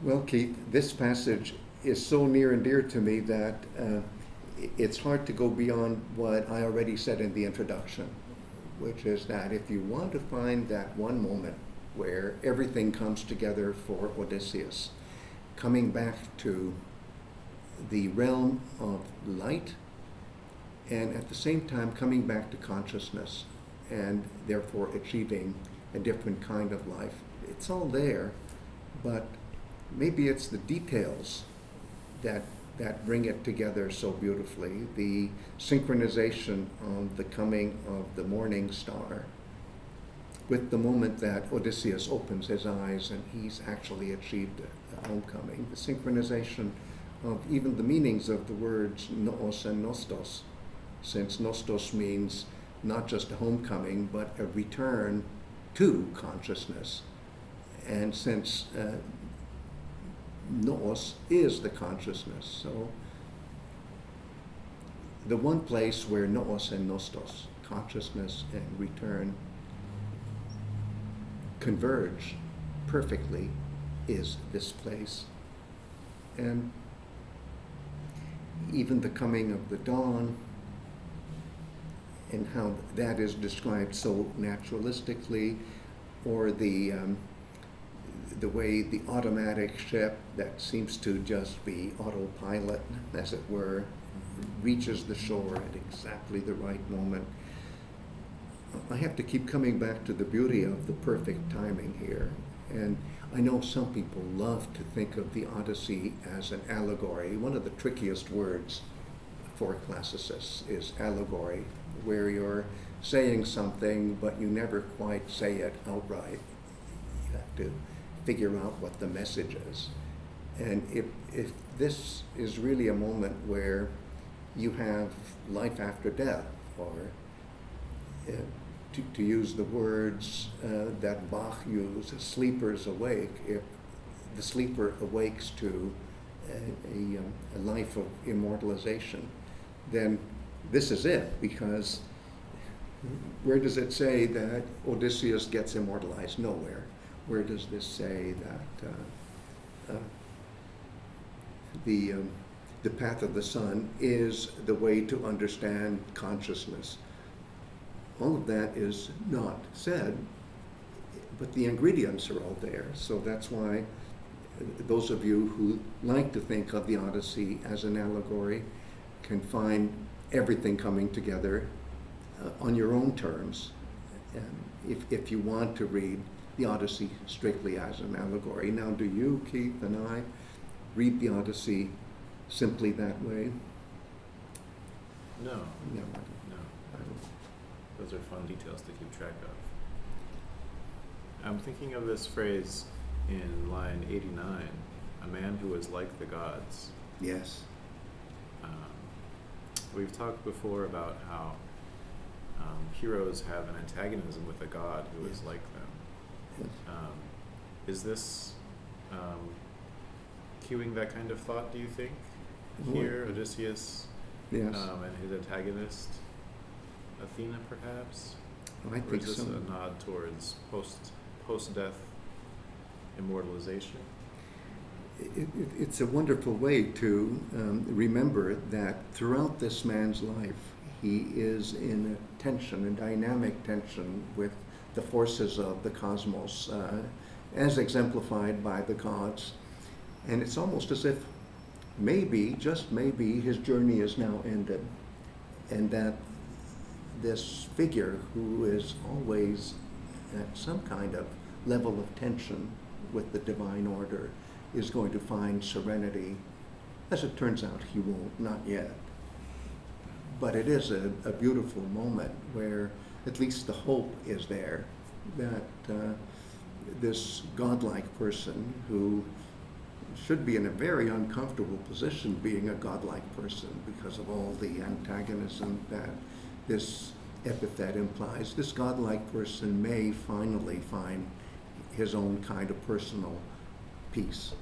Well, Keith, this passage is so near and dear to me that it's hard to go beyond what I already said in the introduction, which is that if you want to find that one moment where everything comes together for Odysseus, coming back to the realm of light and at the same time coming back to consciousness and therefore achieving a different kind of life. It's all there, but maybe it's the details that bring it together so beautifully. The synchronization of the coming of the morning star with the moment that Odysseus opens his eyes and he's actually achieved a homecoming. The synchronization of even the meanings of the words Noos and Nostos, since Nostos means not just a homecoming, but a return to consciousness. And since Noos is the consciousness, so the one place where Noos and Nostos, consciousness and return, converge perfectly is this place. And even the coming of the dawn and how that is described so naturalistically, or the way the automatic ship that seems to just be autopilot, as it were, reaches the shore at exactly the right moment. I have to keep coming back to the beauty of the perfect timing here. And I know some people love to think of the Odyssey as an allegory. One of the trickiest words for classicists is allegory, where you're saying something but you never quite say it outright. You have to figure out what the message is. And if this is really a moment where you have life after death, or to use the words that Bach used, sleepers awake, if the sleeper awakes to a life of immortalization, then this is it, because where does it say that Odysseus gets immortalized? Nowhere. Where does this say that the path of the sun is the way to understand consciousness? All of that is not said, but the ingredients are all there. So that's why those of you who like to think of the Odyssey as an allegory can find everything coming together on your own terms. And if you want to read the Odyssey strictly as an allegory. Now, do you, Keith, and I read the Odyssey simply that way? No. No. No. Those are fun details to keep track of. I'm thinking of this phrase in line 89, a man who is like the gods. Yes. We've talked before about how heroes have an antagonism with a god who is like them. Yes. Is this cueing that kind of thought, do you think? Here, Odysseus, Yes. and his antagonist, Athena, perhaps? I Or think is this so. a nod towards post-death immortalization? It's a wonderful way to remember that throughout this man's life, he is in a tension, a dynamic tension with the forces of the cosmos, as exemplified by the gods. And it's almost as if maybe, just maybe, his journey is now ended, and that this figure who is always at some kind of level of tension with the divine order is going to find serenity. As it turns out, he won't, not yet. But it is a beautiful moment where at least the hope is there that this godlike person, who should be in a very uncomfortable position being a godlike person because of all the antagonism that this epithet implies, this godlike person may finally find his own kind of personal peace.